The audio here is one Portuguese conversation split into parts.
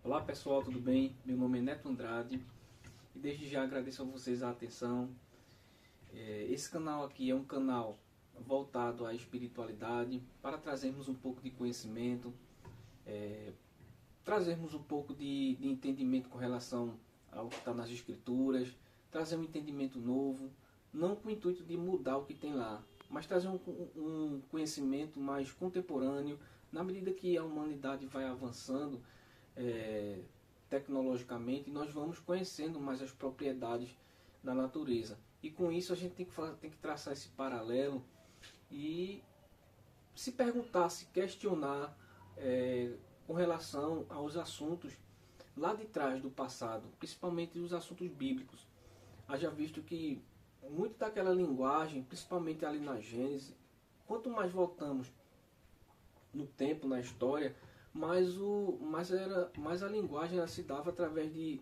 Olá pessoal, tudo bem? Meu nome é Neto Andrade e desde já agradeço a vocês a atenção. Esse canal aqui é um canal voltado à espiritualidade para trazermos um pouco de conhecimento, trazermos um pouco de entendimento com relação ao que está nas escrituras, trazer um entendimento novo, não com o intuito de mudar o que tem lá, mas trazer um conhecimento mais contemporâneo, na medida que a humanidade vai avançando tecnologicamente, nós vamos conhecendo mais as propriedades da natureza. E com isso a gente tem que traçar esse paralelo e se perguntar, se questionar com relação aos assuntos lá de trás do passado, principalmente os assuntos bíblicos. Haja visto que muito daquela linguagem, principalmente ali na Gênesis, quanto mais voltamos no tempo, na história, mais a linguagem ela se dava através de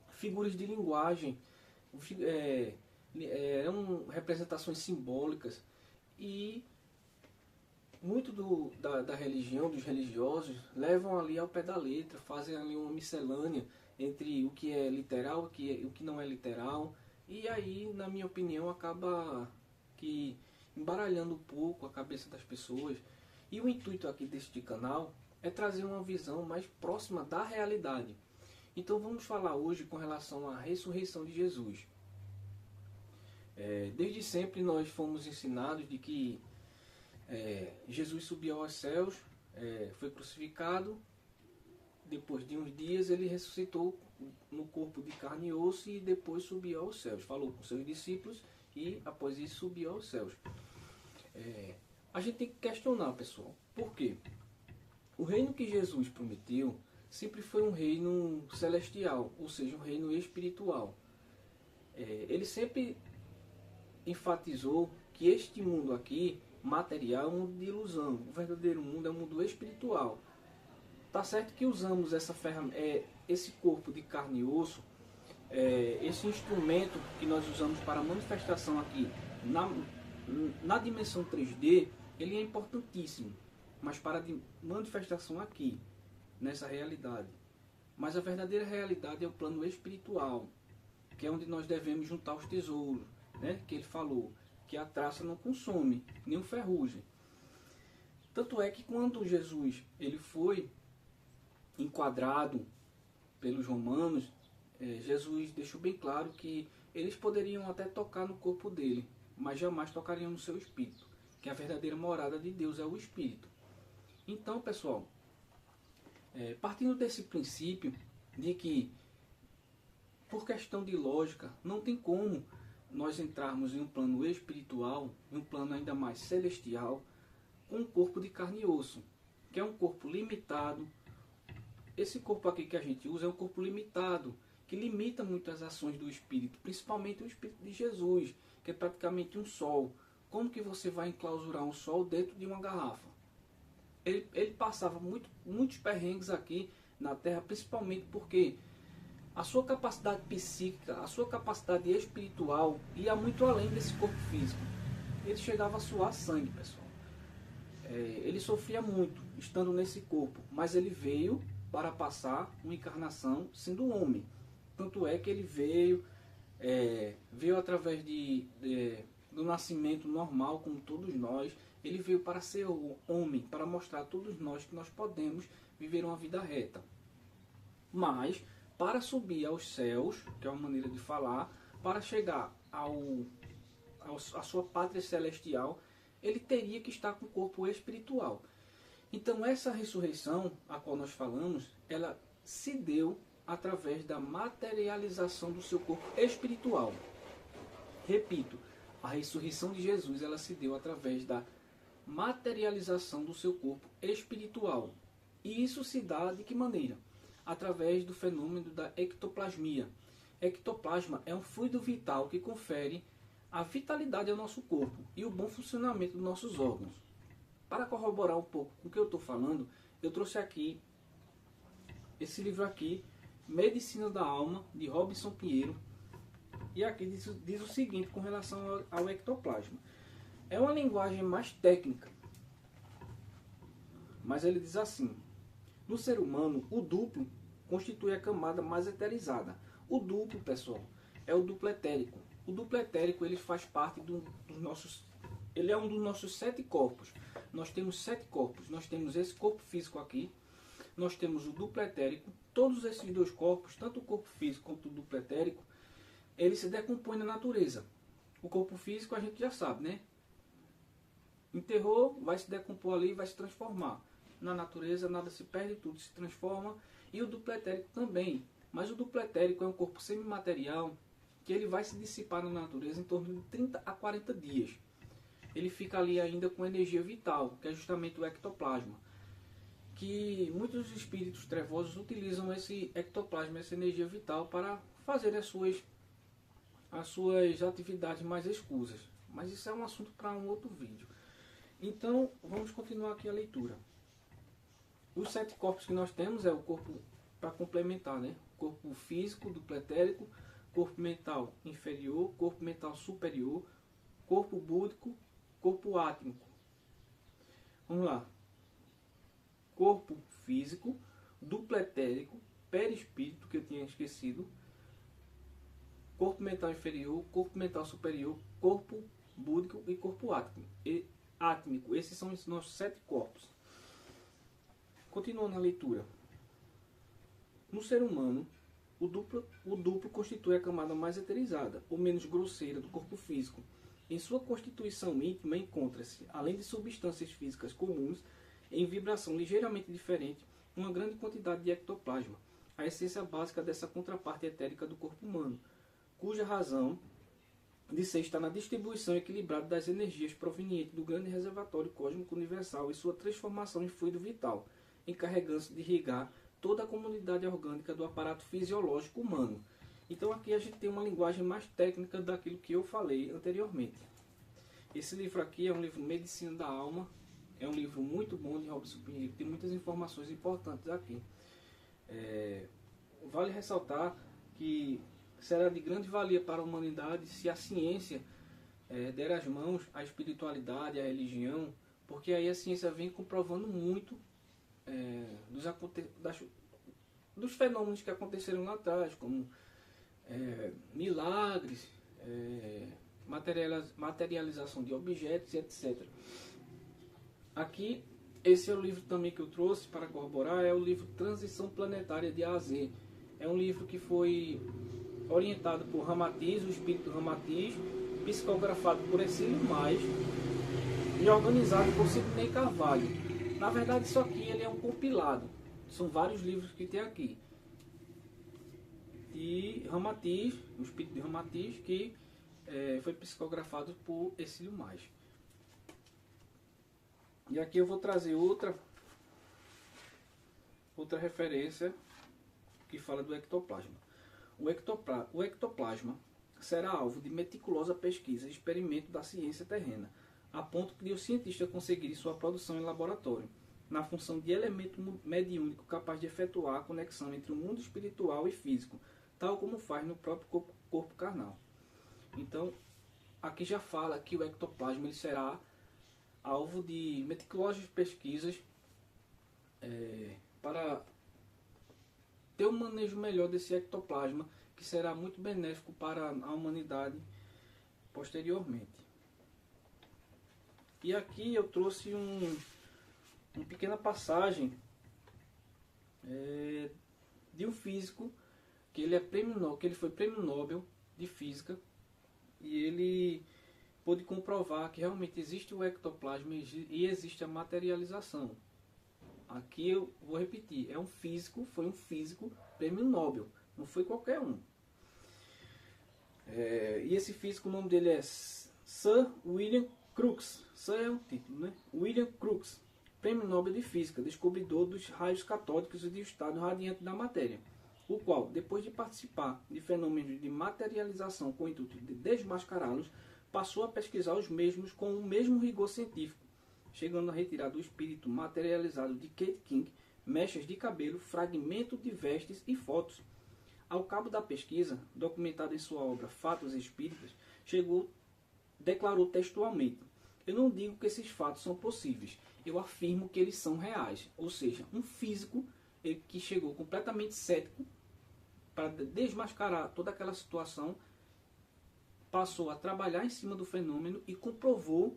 figuras de linguagem, eram representações simbólicas, e muito da religião, dos religiosos, levam ali ao pé da letra, fazem ali uma miscelânea entre o que é literal e o que não é literal, e aí, na minha opinião, acaba que embaralhando um pouco a cabeça das pessoas. E o intuito aqui deste canal é trazer uma visão mais próxima da realidade. Então vamos falar hoje com relação à ressurreição de Jesus. Desde sempre nós fomos ensinados de que Jesus subiu aos céus, foi crucificado, depois de uns dias ele ressuscitou no corpo de carne e osso e depois subiu aos céus. Falou com seus discípulos e após isso subiu aos céus. A gente tem que questionar, pessoal, por quê? O reino que Jesus prometeu sempre foi um reino celestial, ou seja, um reino espiritual. Ele sempre enfatizou que este mundo aqui, material, é um mundo de ilusão. O verdadeiro mundo é um mundo espiritual. Tá certo que usamos esse corpo de carne e osso, esse instrumento que nós usamos para a manifestação aqui na dimensão 3D, ele é importantíssimo. Mas para a manifestação aqui, nessa realidade. Mas a verdadeira realidade é o plano espiritual, que é onde nós devemos juntar os tesouros, né? Que ele falou, que a traça não consome, nem o ferrugem. Tanto é que quando Jesus ele foi enquadrado pelos romanos, Jesus deixou bem claro que eles poderiam até tocar no corpo dele, mas jamais tocariam no seu espírito, que a verdadeira morada de Deus é o espírito. Então, pessoal, partindo desse princípio de que, por questão de lógica, não tem como nós entrarmos em um plano espiritual, em um plano ainda mais celestial, com um corpo de carne e osso, que é um corpo limitado. Esse corpo aqui que a gente usa é um corpo limitado, que limita muito as ações do Espírito, principalmente o Espírito de Jesus, que é praticamente um sol. Como que você vai enclausurar um sol dentro de uma garrafa? Ele passava muitos perrengues aqui na Terra, principalmente porque a sua capacidade psíquica, a sua capacidade espiritual ia muito além desse corpo físico. Ele chegava a suar sangue, pessoal. Ele sofria muito estando nesse corpo, mas ele veio para passar uma encarnação sendo homem. Tanto é que ele veio através do nascimento normal, como todos nós. Ele veio para ser homem, para mostrar a todos nós que nós podemos viver uma vida reta. Mas, para subir aos céus, que é uma maneira de falar, para chegar à sua pátria celestial, ele teria que estar com o corpo espiritual. Então, essa ressurreição, a qual nós falamos, ela se deu através da materialização do seu corpo espiritual. Repito, a ressurreição de Jesus, ela se deu através da materialização do seu corpo espiritual. E isso se dá de que maneira? Através do fenômeno da ectoplasmia. Ectoplasma é um fluido vital que confere a vitalidade ao nosso corpo e o bom funcionamento dos nossos órgãos. Para corroborar um pouco com o que eu estou falando, eu trouxe aqui esse livro aqui, Medicina da Alma, de Robinson Pinheiro. E aqui diz o seguinte com relação ao ectoplasma. É uma linguagem mais técnica, mas ele diz assim: no ser humano, o duplo constitui a camada mais eterizada. O duplo, pessoal, é o duplo etérico. O duplo etérico, ele faz parte dos nossos... Ele é um dos nossos 7 corpos. Nós temos 7 corpos. Nós temos esse corpo físico aqui. Nós temos o duplo etérico. Todos esses 2 corpos, tanto o corpo físico quanto o duplo etérico, ele se decompõe na natureza. O corpo físico a gente já sabe, né? Enterrou, vai se decompor ali, vai se transformar. Na natureza nada se perde, tudo se transforma. E o duplo etérico também. Mas o duplo etérico é um corpo semimaterial que ele vai se dissipar na natureza em torno de 30 a 40 dias. Ele fica ali ainda com energia vital, que é justamente o ectoplasma. Que muitos espíritos trevosos utilizam esse ectoplasma, essa energia vital, para fazer as suas atividades mais escusas. Mas isso é um assunto para um outro vídeo. Então, vamos continuar aqui a leitura. Os 7 corpos que nós temos é o corpo, para complementar, né? Corpo físico, duplo etérico, corpo mental inferior, corpo mental superior, corpo búdico, corpo átmico. Vamos lá. Corpo físico, duplo etérico, perispírito, que eu tinha esquecido, corpo mental inferior, corpo mental superior, corpo búdico e corpo átmico. Esses são os nossos 7 corpos. Continuando a leitura. No ser humano, o duplo constitui a camada mais eterizada, ou menos grosseira, do corpo físico. Em sua constituição íntima encontra-se, além de substâncias físicas comuns, em vibração ligeiramente diferente, uma grande quantidade de ectoplasma, a essência básica dessa contraparte etérica do corpo humano, cuja razão de ser está na distribuição equilibrada das energias provenientes do grande reservatório cósmico universal e sua transformação em fluido vital, encarregando-se de irrigar toda a comunidade orgânica do aparato fisiológico humano. Então aqui a gente tem uma linguagem mais técnica daquilo que eu falei anteriormente. Esse livro aqui é um livro Medicina da Alma, é um livro muito bom de Robson Pinheiro, tem muitas informações importantes aqui. Vale ressaltar que será de grande valia para a humanidade se a ciência der as mãos à espiritualidade, à religião, porque aí a ciência vem comprovando muito dos fenômenos que aconteceram lá atrás, como milagres, materialização de objetos, etc. Aqui, esse é o livro também que eu trouxe para corroborar, é o livro Transição Planetária de A a Z. É um livro que foi orientado por Ramatiz, o espírito Ramatiz, psicografado por Exílio Mais e organizado por Sidney Carvalho. Na verdade, isso aqui ele é um compilado. São vários livros que tem aqui. E Ramatiz, o espírito de Ramatiz, que foi psicografado por Exílio Mais. E aqui eu vou trazer outra referência que fala do ectoplasma. O ectoplasma será alvo de meticulosa pesquisa e experimento da ciência terrena, a ponto de o cientista conseguir sua produção em laboratório, na função de elemento mediúnico capaz de efetuar a conexão entre o mundo espiritual e físico, tal como faz no próprio corpo carnal. Então, aqui já fala que o ectoplasma ele será alvo de meticulosas pesquisas para ter um manejo melhor desse ectoplasma, que será muito benéfico para a humanidade posteriormente. E aqui eu trouxe uma pequena passagem de um físico que ele foi prêmio Nobel de Física, e ele pôde comprovar que realmente existe o ectoplasma e existe a materialização. Aqui eu vou repetir, foi um físico prêmio Nobel, não foi qualquer um. E esse físico, o nome dele é Sir William Crookes. Sir é um título, né? William Crookes, prêmio Nobel de Física, descobridor dos raios catódicos e do estado radiante da matéria, o qual, depois de participar de fenômenos de materialização com o intuito de desmascará-los, passou a pesquisar os mesmos com o mesmo rigor científico, chegando a retirar do espírito materializado de Kate King mechas de cabelo, fragmentos de vestes e fotos. Ao cabo da pesquisa, documentada em sua obra Fatos Espíritas, declarou textualmente: eu não digo que esses fatos são possíveis, eu afirmo que eles são reais. Ou seja, um físico ele que chegou completamente cético para desmascarar toda aquela situação, passou a trabalhar em cima do fenômeno e comprovou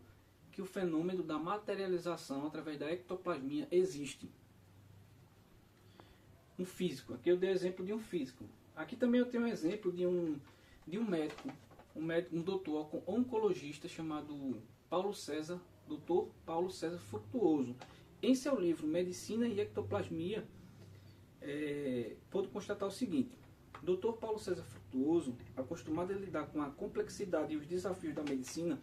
que o fenômeno da materialização através da ectoplasmia existe. Um físico, aqui eu dei exemplo de um físico. Aqui também eu tenho um exemplo de um médico, um doutor oncologista chamado Paulo César, Dr. Paulo César Frutuoso. Em seu livro Medicina e Ectoplasmia, pode constatar o seguinte: Dr. Paulo César Frutuoso, acostumado a lidar com a complexidade e os desafios da medicina,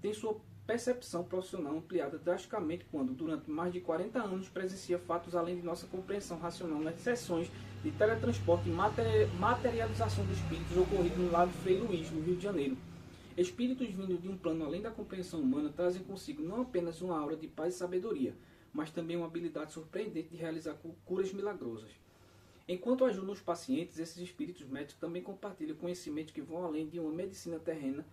tem sua percepção profissional ampliada drasticamente quando, durante mais de 40 anos, presencia fatos além de nossa compreensão racional nas sessões de teletransporte e materialização de espíritos ocorridos no Lago Frei Luís, no Rio de Janeiro. Espíritos vindos de um plano além da compreensão humana trazem consigo não apenas uma aura de paz e sabedoria, mas também uma habilidade surpreendente de realizar curas milagrosas. Enquanto ajudam os pacientes, esses espíritos médicos também compartilham conhecimentos que vão além de uma medicina terrena,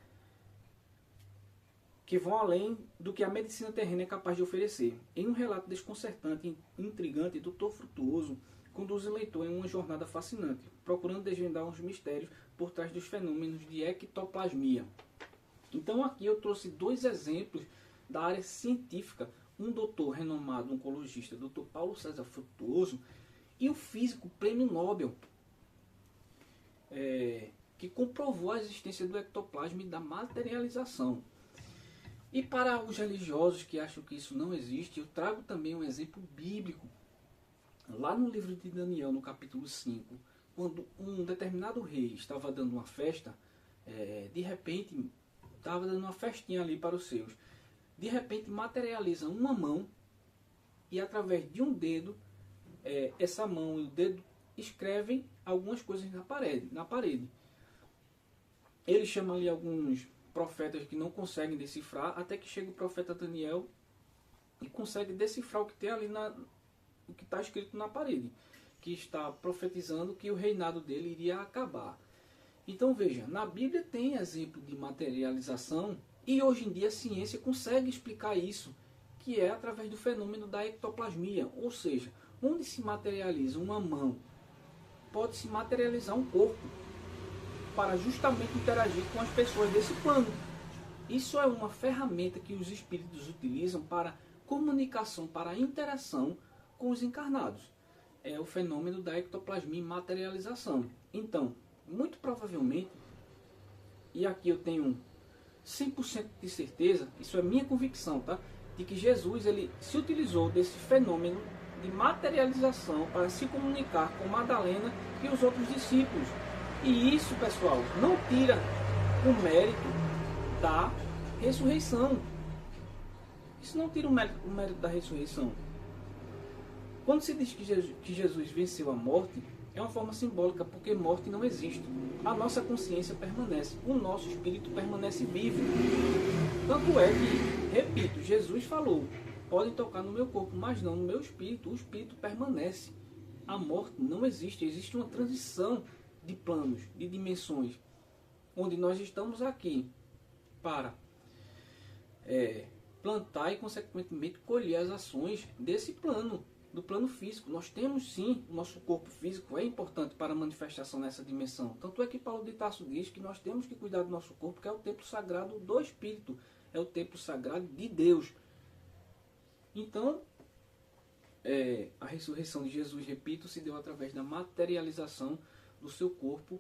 que vão além do que a medicina terrena é capaz de oferecer. Em um relato desconcertante e intrigante, Dr. Frutuoso conduz o leitor em uma jornada fascinante, procurando desvendar os mistérios por trás dos fenômenos de ectoplasmia. Então aqui eu trouxe dois exemplos da área científica, um doutor renomado oncologista, Dr. Paulo César Frutuoso, e o físico prêmio Nobel, que comprovou a existência do ectoplasma e da materialização. E para os religiosos que acham que isso não existe, eu trago também um exemplo bíblico. Lá no livro de Daniel, no capítulo 5, quando um determinado rei estava dando uma festa, de repente, estava dando uma festinha ali para os seus. De repente materializa uma mão e através de um dedo, essa mão e o dedo escrevem algumas coisas na parede. Ele chama ali alguns profetas que não conseguem decifrar, até que chega o profeta Daniel e consegue decifrar o que tem ali o que está escrito na parede, que está profetizando que o reinado dele iria acabar. Então veja, na Bíblia tem exemplo de materialização e hoje em dia a ciência consegue explicar isso, que é através do fenômeno da ectoplasmia, ou seja, onde se materializa uma mão, pode se materializar um corpo, para justamente interagir com as pessoas desse plano. Isso é uma ferramenta que os espíritos utilizam para comunicação, para interação com os encarnados. É o fenômeno da ectoplasmia e materialização. Então, muito provavelmente, e aqui eu tenho 100% de certeza, isso é minha convicção, tá? De que Jesus ele se utilizou desse fenômeno de materialização para se comunicar com Madalena e os outros discípulos. E isso, pessoal, não tira o mérito da ressurreição. Isso não tira o mérito da ressurreição. Quando se diz que Jesus venceu a morte, é uma forma simbólica, porque morte não existe. A nossa consciência permanece, o nosso espírito permanece vivo. Tanto é que, repito, Jesus falou, podem tocar no meu corpo, mas não no meu espírito. O espírito permanece. A morte não existe, existe uma transição de planos, de dimensões, onde nós estamos aqui para plantar e consequentemente colher as ações desse plano, do plano físico. Nós temos sim, o nosso corpo físico é importante para a manifestação nessa dimensão. Tanto é que Paulo de Tarso diz que nós temos que cuidar do nosso corpo, que é o templo sagrado do Espírito, é o templo sagrado de Deus. Então, a ressurreição de Jesus, repito, se deu através da materialização do seu corpo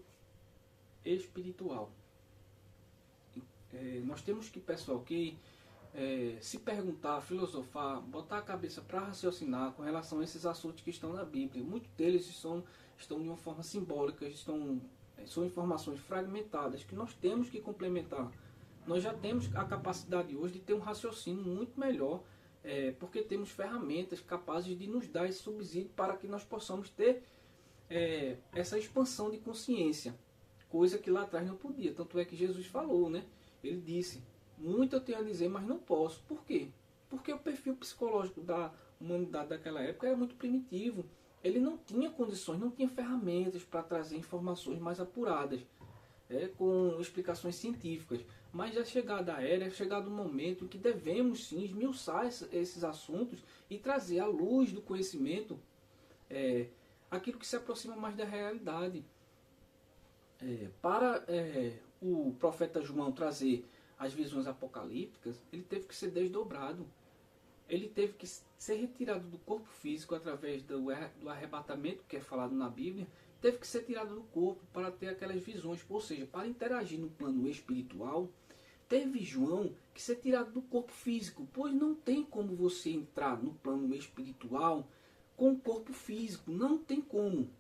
espiritual. Nós temos que, pessoal, se perguntar, filosofar, botar a cabeça para raciocinar com relação a esses assuntos que estão na Bíblia. Muitos deles estão de uma forma simbólica, são informações fragmentadas que nós temos que complementar. Nós já temos a capacidade hoje de ter um raciocínio muito melhor, porque temos ferramentas capazes de nos dar esse subsídio para que nós possamos ter essa expansão de consciência, coisa que lá atrás não podia. Tanto é que Jesus falou, né? Ele disse, muito eu tenho a dizer, mas não posso. Por quê? Porque o perfil psicológico da humanidade daquela época era muito primitivo. Ele não tinha condições, não tinha ferramentas para trazer informações mais apuradas, com explicações científicas. Mas é chegado o momento em que devemos sim esmiuçar esses assuntos e trazer à luz do conhecimento aquilo que se aproxima mais da realidade. Para o profeta João trazer as visões apocalípticas, ele teve que ser desdobrado. Ele teve que ser retirado do corpo físico através do arrebatamento, que é falado na Bíblia. Teve que ser tirado do corpo para ter aquelas visões. Ou seja, para interagir no plano espiritual, teve João que ser tirado do corpo físico, pois não tem como você entrar no plano espiritual com o corpo físico. Não tem como.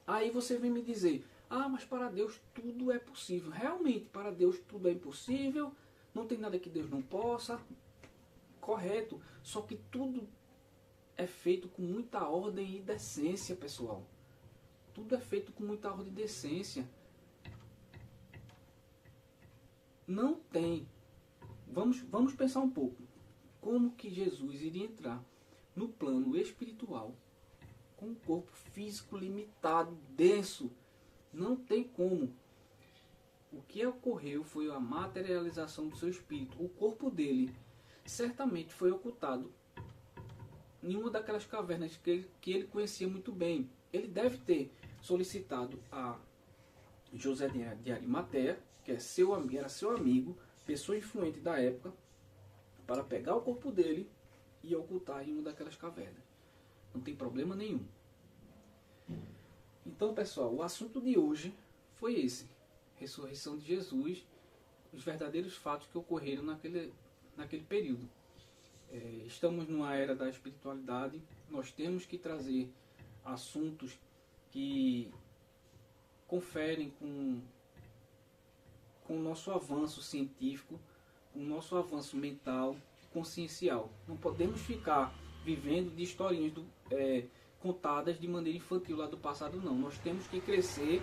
Aí você vem me dizer, mas para Deus tudo é possível. Realmente, para Deus tudo é impossível, não tem nada que Deus não possa. Correto, só que tudo é feito com muita ordem e decência, pessoal. Tudo é feito com muita ordem e decência. Não tem. Vamos pensar um pouco. Como que Jesus iria entrar no plano espiritual com um corpo físico limitado, denso? Não tem como. O que ocorreu foi a materialização do seu espírito. O corpo dele certamente foi ocultado em uma daquelas cavernas que ele conhecia muito bem. Ele deve ter solicitado a José de Arimateia, que era seu amigo, pessoa influente da época, para pegar o corpo dele e ocultar em uma daquelas cavernas. Não tem problema nenhum. Então, pessoal, o assunto de hoje foi esse: ressurreição de Jesus, os verdadeiros fatos que ocorreram naquele período. Estamos numa era da espiritualidade, nós temos que trazer assuntos que conferem com o nosso avanço científico, com o nosso avanço mental, consciencial. Não podemos ficar vivendo de historinhas contadas de maneira infantil lá do passado, não. Nós temos que crescer,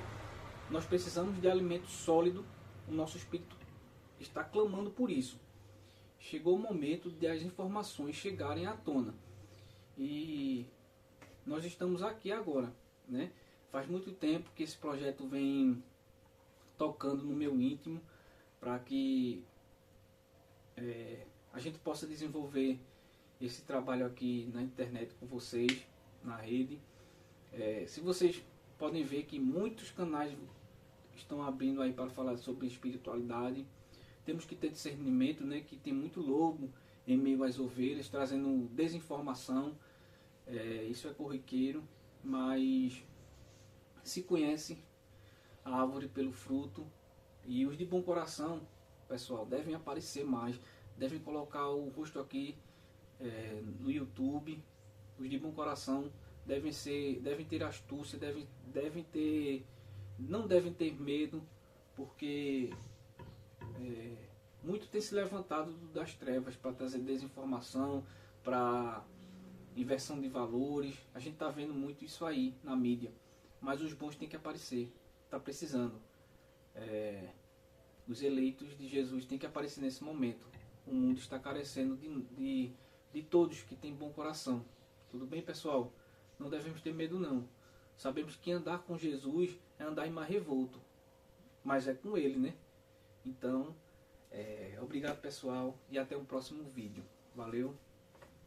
nós precisamos de alimento sólido, o nosso espírito está clamando por isso. Chegou o momento de as informações chegarem à tona. E nós estamos aqui agora, né? Faz muito tempo que esse projeto vem tocando no meu íntimo para que a gente possa desenvolver esse trabalho aqui na internet com vocês, na rede. Se vocês podem ver que muitos canais estão abrindo aí para falar sobre espiritualidade. Temos que ter discernimento, né, que tem muito lobo em meio às ovelhas, trazendo desinformação. Isso é corriqueiro, mas se conhece a árvore pelo fruto. E os de bom coração, pessoal, devem aparecer mais, devem colocar o rosto aqui no YouTube. Os de bom coração devem ter astúcia, não devem ter medo, porque muito tem se levantado das trevas para trazer desinformação, para inversão de valores. A gente está vendo muito isso aí na mídia, mas os bons têm que aparecer, está precisando. Os eleitos de Jesus têm que aparecer nesse momento. O mundo está carecendo de todos que têm bom coração. Tudo bem, pessoal? Não devemos ter medo, não. Sabemos que andar com Jesus é andar em mar revolto, mas é com Ele, né? Então, obrigado, pessoal, e até o próximo vídeo. Valeu!